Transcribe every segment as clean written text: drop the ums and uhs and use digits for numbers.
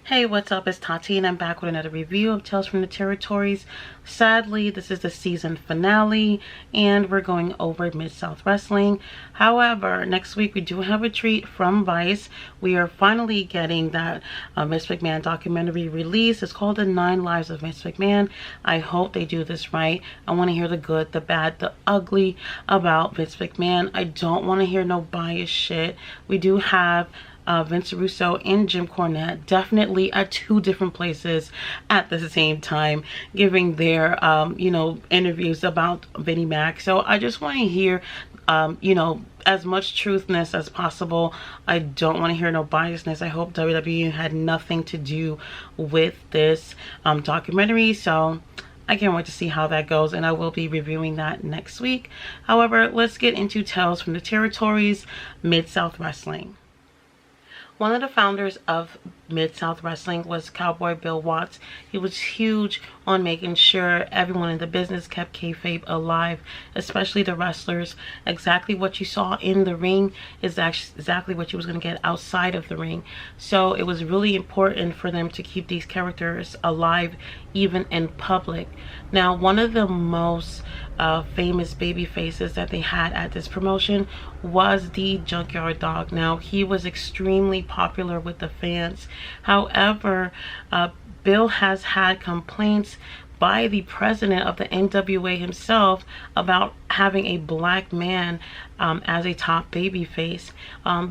Hey, what's up? It's Tati and I'm back with another review of Tales from the Territories. Sadly, this is the season finale and we're going over Mid-South Wrestling. However, next week we do have a treat from Vice. We are finally getting that Vince McMahon documentary released. It's called The 9 Lives of Vince McMahon. I hope they do this right. I want to hear the good, the bad, the ugly about Vince McMahon. I don't want to hear no biased shit. We do have Vince Russo and Jim Cornette definitely at two different places at the same time giving their interviews about Vinnie Mac. So I just want to hear as much truthness as possible. I don't want to hear no biasness. I hope WWE had nothing to do with this documentary. So I can't wait to see how that goes, and I will be reviewing that next week. However, let's get into Tales from the Territories, Mid-South Wrestling. One of the founders of Mid-South Wrestling was Cowboy Bill Watts. He was huge on making sure everyone in the business kept kayfabe alive, especially the wrestlers. Exactly what you saw in the ring is exactly what you was going to get outside of the ring. So it was really important for them to keep these characters alive even in public. Now, one of the most famous baby faces that they had at this promotion was the Junkyard Dog. Now, he was extremely popular with the fans. However, Bill has had complaints by the president of the NWA himself about having a black man as a top baby face.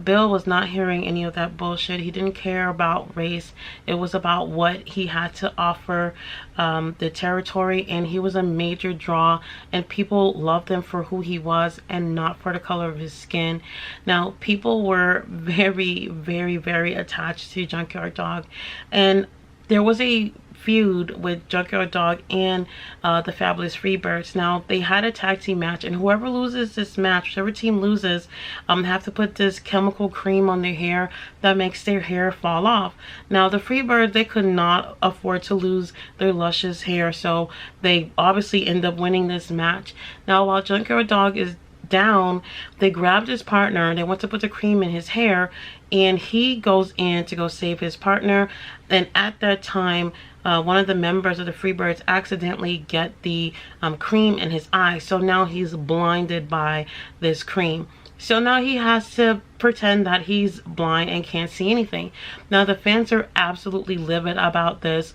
Bill was not hearing any of that bullshit. He didn't care about race. It was about what he had to offer the territory, and he was a major draw, and people loved him for who he was and not for the color of his skin. Now, people were very, very, very attached to Junkyard Dog, and there was a feud with Junkyard Dog and the Fabulous Freebirds. Now, they had a tag team match, and whoever loses this match, whichever team loses, have to put this chemical cream on their hair that makes their hair fall off. Now, the Freebirds, they could not afford to lose their luscious hair, so they obviously end up winning this match. Now, while Junkyard Dog is down, they grabbed his partner, they went to put the cream in his hair, and he goes in to go save his partner. And at that time, one of the members of the Freebirds accidentally get the cream in his eye, so now he's blinded by this cream. So now he has to pretend that he's blind and can't see anything. Now, the fans are absolutely livid about this.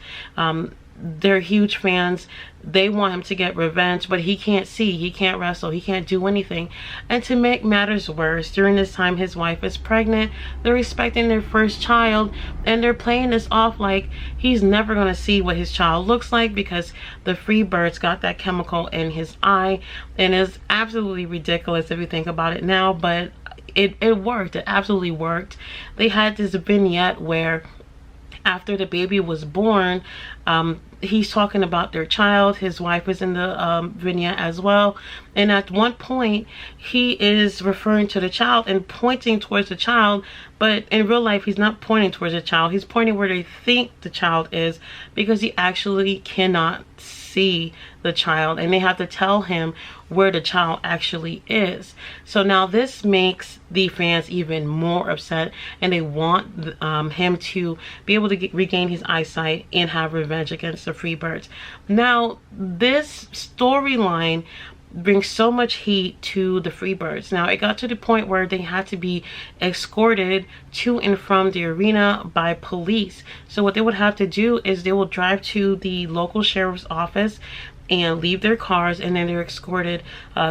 They're huge fans. They want him to get revenge, but he can't see, he can't wrestle, he can't do anything. And to make matters worse, during this time his wife is pregnant, they're expecting their first child, and they're playing this off like he's never going to see what his child looks like because the Freebirds got that chemical in his eye. And it's absolutely ridiculous if you think about it now, but it worked. It absolutely worked. They had this vignette where after the baby was born, he's talking about their child. His wife is in the vignette as well, and at one point he is referring to the child and pointing towards the child, but in real life he's not pointing towards the child. He's pointing where they think the child is, because he actually cannot see the child, and they have to tell him where the child actually is. So now this makes the fans even more upset, and they want him to be able to regain his eyesight and have revenge against the Freebirds. Now, this storyline brings so much heat to the Freebirds. Now, it got to the point where they had to be escorted to and from the arena by police. So what they would have to do is they will drive to the local sheriff's office and leave their cars, and then they're escorted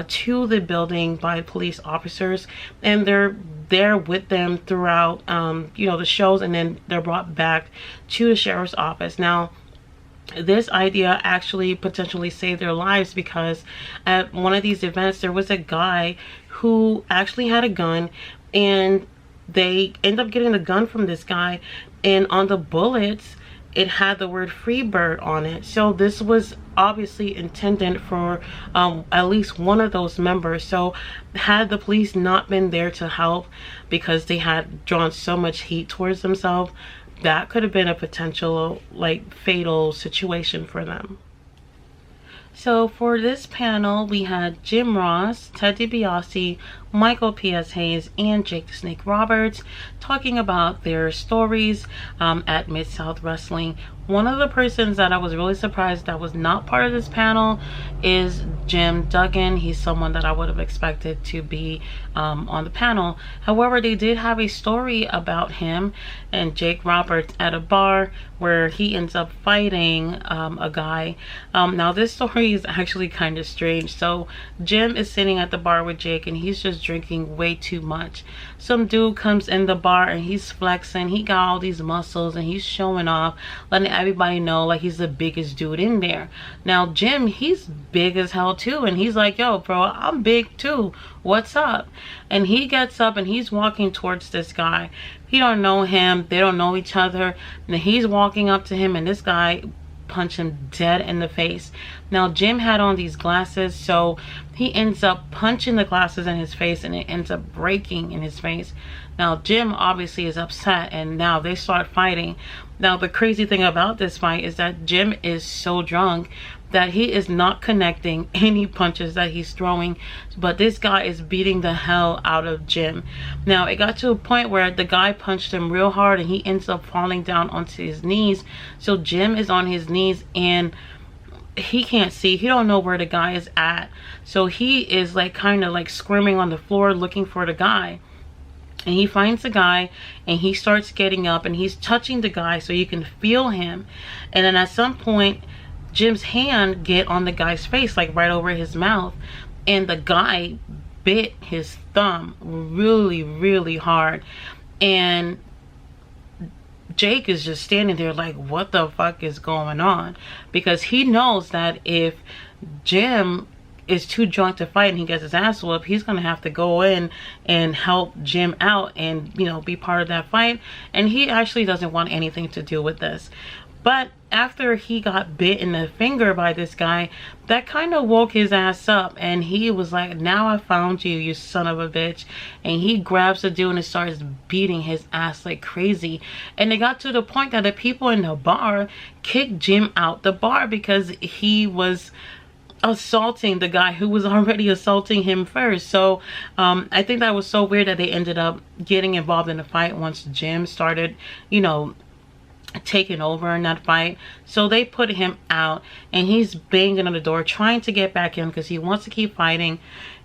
to the building by police officers, and they're there with them throughout the shows, and then they're brought back to the sheriff's office. Now, this idea actually potentially saved their lives, because at one of these events there was a guy who actually had a gun, and they end up getting the gun from this guy, and on the bullets it had the word Freebird on it. So this was obviously intended for at least one of those members. So had the police not been there to help, because they had drawn so much heat towards themselves, that could have been a potential fatal situation for them. So for this panel, we had Jim Ross, Ted DiBiase, Michael P.S. Hayes and Jake the Snake Roberts, talking about their stories at Mid-South Wrestling. One of the persons that I was really surprised that was not part of this panel is Jim Duggan. He's someone that I would have expected to be on the panel. However, they did have a story about him and Jake Roberts at a bar where he ends up fighting a guy. Now this story is actually kind of strange. So Jim is sitting at the bar with Jake and he's just drinking way too much. Some dude comes in the bar and he's flexing. He got all these muscles and he's showing off, letting everybody know like he's the biggest dude in there. Now Jim, he's big as hell too, and he's like, yo bro, I'm big too, what's up? And he gets up and he's walking towards this guy. He don't know him, they don't know each other, and he's walking up to him and this guy punched him dead in the face. Now Jim had on these glasses, so he ends up punching the glasses in his face and it ends up breaking in his face. Now Jim obviously is upset and now they start fighting. Now the crazy thing about this fight is that Jim is so drunk that he is not connecting any punches that he's throwing, but this guy is beating the hell out of Jim. Now it got to a point where the guy punched him real hard and he ends up falling down onto his knees. So Jim is on his knees and he can't see, he don't know where the guy is at, so he is like kind of like squirming on the floor looking for the guy. And he finds the guy and he starts getting up and he's touching the guy so you can feel him. And then at some point Jim's hand get on the guy's face, like right over his mouth, and the guy bit his thumb really, really hard. And Jake is just standing there like, what the fuck is going on? Because he knows that if Jim is too drunk to fight and he gets his ass whooped, he's gonna have to go in and help Jim out and, you know, be part of that fight. And he actually doesn't want anything to do with this. But after he got bit in the finger by this guy, that kind of woke his ass up and he was like, now I found you, you son of a bitch. And he grabs the dude and starts beating his ass like crazy. And it got to the point that the people in the bar kicked Jim out the bar because he was assaulting the guy who was already assaulting him first. So I think that was so weird that they ended up getting involved in the fight once Jim started, you know, taking over in that fight. So they put him out and he's banging on the door trying to get back in because he wants to keep fighting.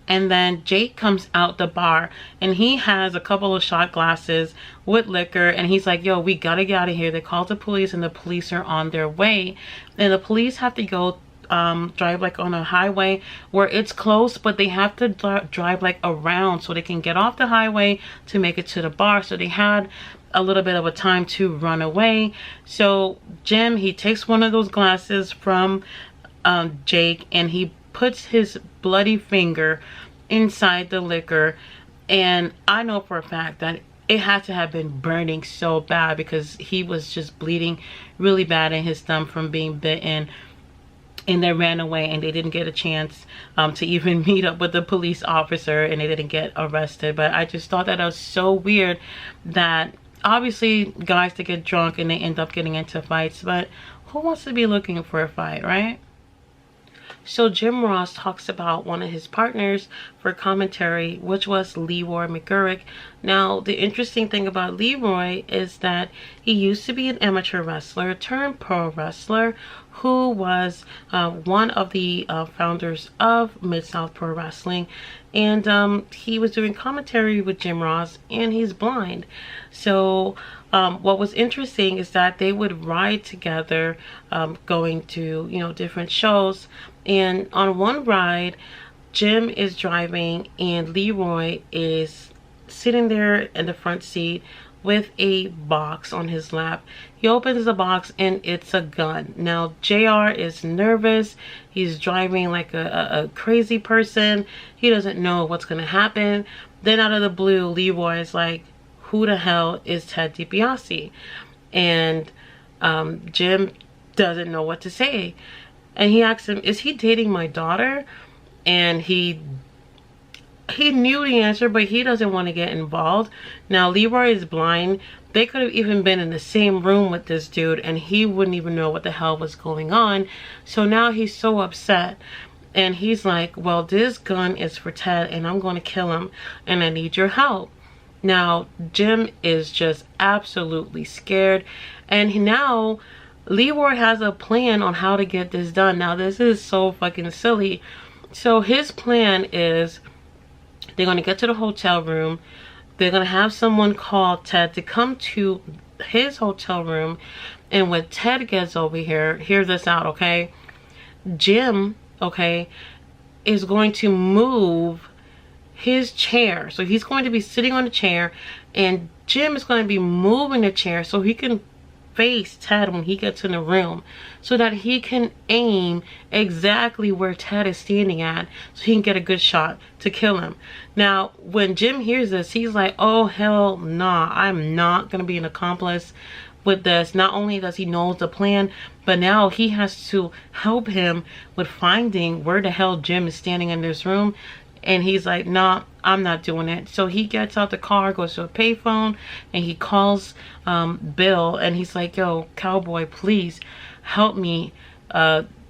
And then Jake comes out the bar and he has a couple of shot glasses with liquor and he's like, yo, we gotta get out of here. They called the police and the police are on their way. And the police have to go drive like on a highway where it's close, but they have to drive like around so they can get off the highway to make it to the bar. So they had a little bit of a time to run away. So Jim, he takes one of those glasses from Jake and he puts his bloody finger inside the liquor, and I know for a fact that it had to have been burning so bad because he was just bleeding really bad in his thumb from being bitten. And they ran away and they didn't get a chance to even meet up with the police officer and they didn't get arrested. But I just thought that was so weird that obviously guys to get drunk and they end up getting into fights, but who wants to be looking for a fight, right? So Jim Ross talks about one of his partners for commentary, which was Leroy McGurk. Now, the interesting thing about Leroy is that he used to be an amateur wrestler turned pro wrestler who was one of the founders of Mid-South Pro Wrestling. And he was doing commentary with Jim Ross and he's blind. So what was interesting is that they would ride together going to, you know, different shows. And on one ride, Jim is driving and Leroy is sitting there in the front seat with a box on his lap. He opens the box and it's a gun. Now JR is nervous. He's driving like a crazy person. He doesn't know what's gonna happen. Then out of the blue, Leroy is like, who the hell is Ted DiBiase? And Jim doesn't know what to say. And he asks him, is he dating my daughter? And he knew the answer, but he doesn't want to get involved. Now Leroy is blind. They could have even been in the same room with this dude and he wouldn't even know what the hell was going on. So now he's so upset. And he's like, well, this gun is for Ted and I'm going to kill him and I need your help. Now Jim is just absolutely scared, and now Leroy has a plan on how to get this done. Now this is so fucking silly. So his plan is they're going to get to the hotel room. They're going to have someone call Ted to come to his hotel room. And when Ted gets over here, hear this out, okay? Jim, okay, is going to move his chair. So he's going to be sitting on a chair, and Jim is going to be moving the chair so he can face Ted when he gets in the room, so that he can aim exactly where Ted is standing at, so he can get a good shot to kill him. Now when Jim hears this, he's like, oh hell nah, I'm not gonna be an accomplice with this. Not only does he know the plan, but now he has to help him with finding where the hell Jim is standing in this room. And he's like, nah, I'm not doing it. So he gets out the car, goes to a payphone, and he calls Bill, and he's like, yo, cowboy, please help me.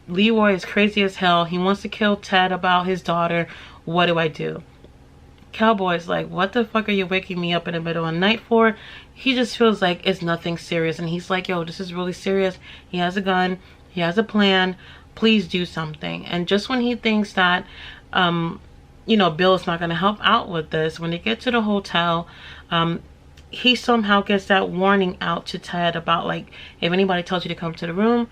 Leroy is crazy as hell. He wants to kill Ted about his daughter. What do I do? Cowboy's like, what the fuck are you waking me up in the middle of the night for? He just feels like it's nothing serious. And he's like, yo, this is really serious. He has a gun. He has a plan. Please do something. And just when he thinks that, you know, Bill is not going to help out with this, when they get to the hotel, he somehow gets that warning out to Ted about, like, if anybody tells you to come to the room,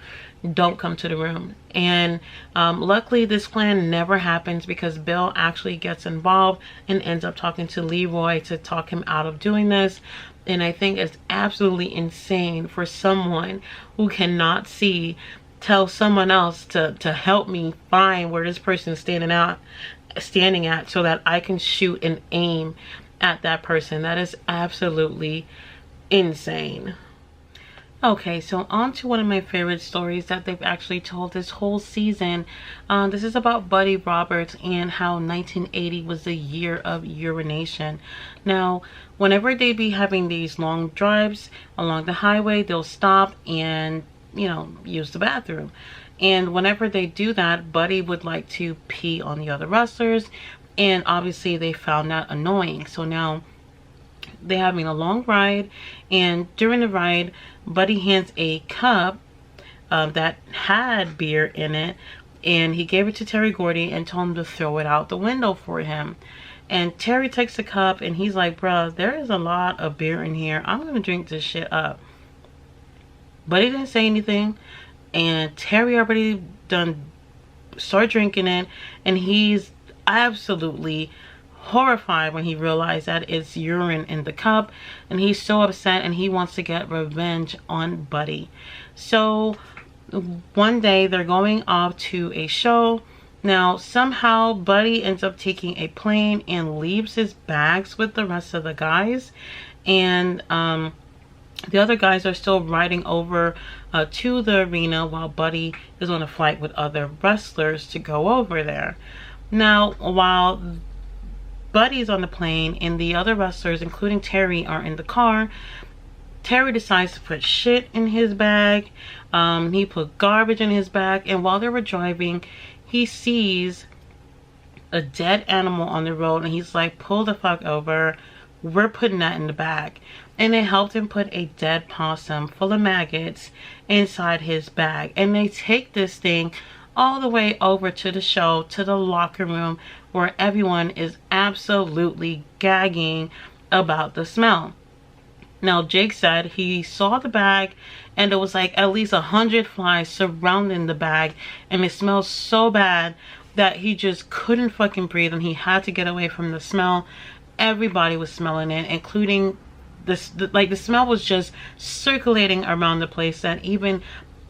don't come to the room. And luckily this plan never happens, because Bill actually gets involved and ends up talking to Leroy to talk him out of doing this. And I think it's absolutely insane for someone who cannot see tell someone else to help me find where this person is standing at, so that I can shoot and aim at that person. That is absolutely insane. Okay, so on to one of my favorite stories that they've actually told this whole season. This is about Buddy Roberts and how 1980 was the year of urination. Now, whenever they be having these long drives along the highway, they'll stop and, you know, use the bathroom. And whenever they do that, Buddy would like to pee on the other wrestlers, and obviously they found that annoying. So now they're having a long ride, and during the ride, Buddy hands a cup that had beer in it, and he gave it to Terry Gordy and told him to throw it out the window for him. And Terry takes the cup and he's like, bruh, there is a lot of beer in here. I'm gonna drink this shit up. Buddy didn't say anything, and Terry already started drinking it, and he's absolutely horrified when he realized that it's urine in the cup, and he's so upset and he wants to get revenge on Buddy. So one day they're going off to a show. Now somehow Buddy ends up taking a plane and leaves his bags with the rest of the guys, and the other guys are still riding over to the arena while Buddy is on a flight with other wrestlers to go over there. Now while Buddy's on the plane and the other wrestlers, including Terry, are in the car, Terry decides to put shit in his bag. He put garbage in his bag, and while they were driving, he sees a dead animal on the road, and he's like, pull the fuck over, we're putting that in the bag. And they helped him put a dead possum full of maggots inside his bag, and they take this thing all the way over to the show, to the locker room, where everyone is absolutely gagging about the smell. Now Jake said he saw the bag and it was like at least 100 flies surrounding the bag, and it smelled so bad that he just couldn't fucking breathe, and he had to get away from the smell. Everybody was smelling it, including the smell was just circulating around the place, that even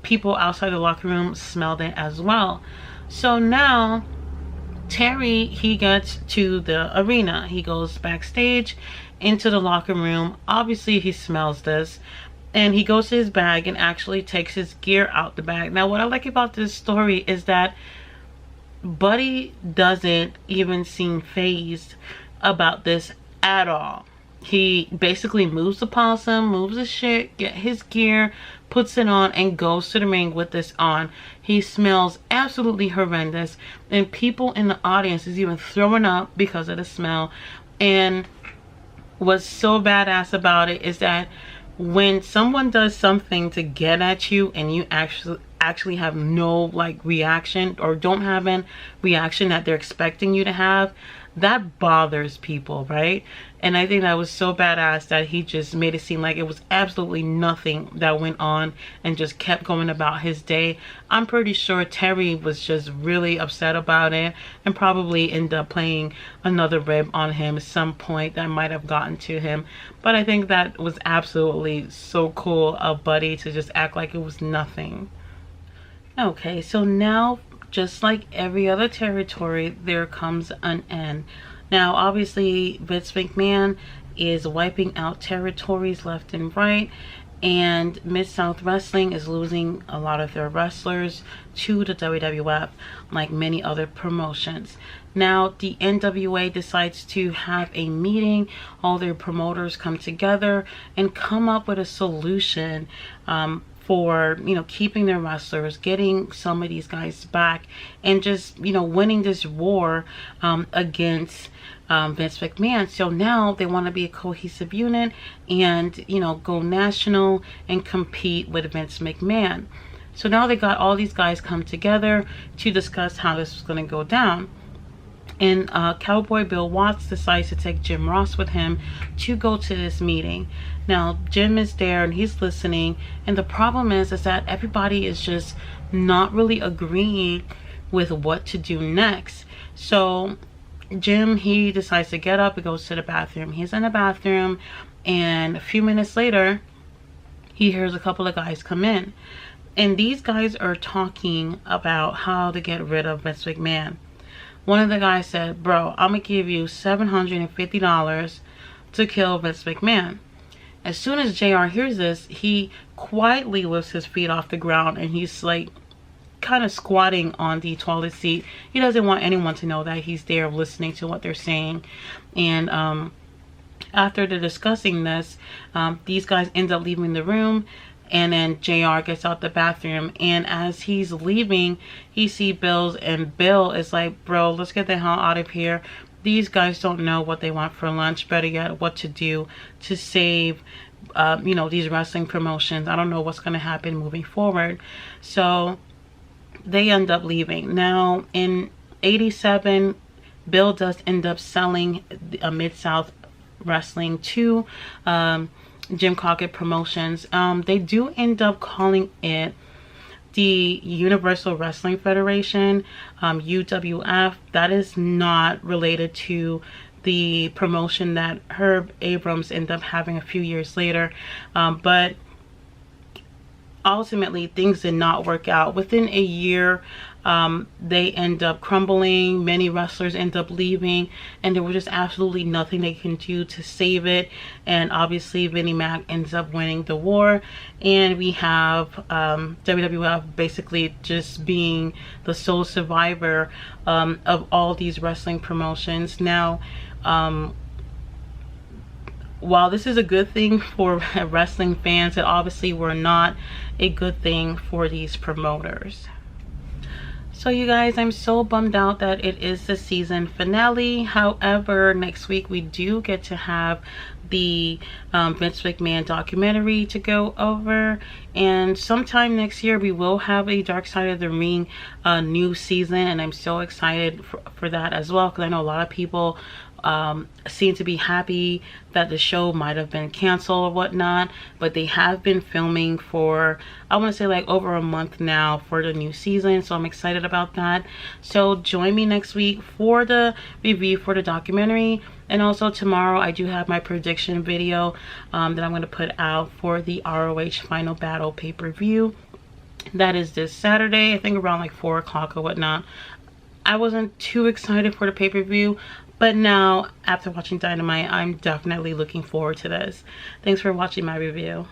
people outside the locker room smelled it as well. So now Terry, he gets to the arena. He goes backstage into the locker room. Obviously he smells this, and he goes to his bag and actually takes his gear out the bag. Now what I like about this story is that Buddy doesn't even seem fazed about this at all. he basically moves the possum, moves the shit, get his gear, puts it on, and goes to the ring with this on. He smells absolutely horrendous, and people in the audience is even throwing up because of the smell. And what's so badass about it is that when someone does something to get at you and you actually have no like reaction, or don't have an reaction that they're expecting you to have, that bothers people, right? And I think that was so badass that he just made it seem like it was absolutely nothing that went on and just kept going about his day. I'm pretty sure Terry was just really upset about it and probably ended up playing another rib on him at some point that might have gotten to him. But I think that was absolutely so cool of Buddy to just act like it was nothing. Okay, so now, just like every other territory, there comes an end. Now, obviously, Vince McMahon is wiping out territories left and right, and Mid-South Wrestling is losing a lot of their wrestlers to the WWF, like many other promotions. Now, the NWA decides to have a meeting. All their promoters come together and come up with a solution for, you know, keeping their wrestlers, getting some of these guys back, and just, you know, winning this war against Vince McMahon. So now they want to be a cohesive unit and, you know, go national and compete with Vince McMahon. So now they got all these guys come together to discuss how this was going to go down. And Cowboy Bill Watts decides to take Jim Ross with him to go to this meeting. Now, Jim is there and he's listening. And the problem is that everybody is just not really agreeing with what to do next. So Jim, he decides to get up and goes to the bathroom. He's in the bathroom, and a few minutes later, he hears a couple of guys come in. And these guys are talking about how to get rid of Vince McMahon. One of the guys said, bro, I'm going to give you $750 to kill Vince McMahon. As soon as JR hears this, he quietly lifts his feet off the ground and he's like kind of squatting on the toilet seat. He doesn't want anyone to know that he's there listening to what they're saying. And after they're discussing this, these guys end up leaving the room. And then JR gets out the bathroom, and as he's leaving, he sees Bills, and Bill is like, bro, let's get the hell out of here. These guys don't know what they want for lunch, better yet what to do to save you know, these wrestling promotions. I don't know what's going to happen moving forward. So they end up leaving. Now in '87, Bill does end up selling Mid-South Wrestling to Jim Crockett Promotions. They do end up calling it the Universal Wrestling Federation, UWF. That is not related to the promotion that Herb Abrams ended up having a few years later. But ultimately, things did not work out. Within a year, they end up crumbling. Many wrestlers end up leaving, and there was just absolutely nothing they can do to save it. And obviously Vinnie Mac ends up winning the war, and we have WWF basically just being the sole survivor of all these wrestling promotions. Now, while this is a good thing for wrestling fans, it obviously were not a good thing for these promoters. So you guys, I'm so bummed out that it is the season finale. However, next week we do get to have the Vince McMahon documentary to go over, and sometime next year we will have a Dark Side of the Ring new season, and I'm so excited for that as well, because I know a lot of people seem to be happy that the show might have been canceled or whatnot, but they have been filming for, I want to say, like over a month now for the new season. So I'm excited about that. So join me next week for the review for the documentary, and also tomorrow I do have my prediction video that I'm going to put out for the ROH Final Battle pay-per-view. That is this Saturday, I think around like 4 o'clock or whatnot. I wasn't too excited for the pay-per-view, but now, after watching Dynamite, I'm definitely looking forward to this. Thanks for watching my review.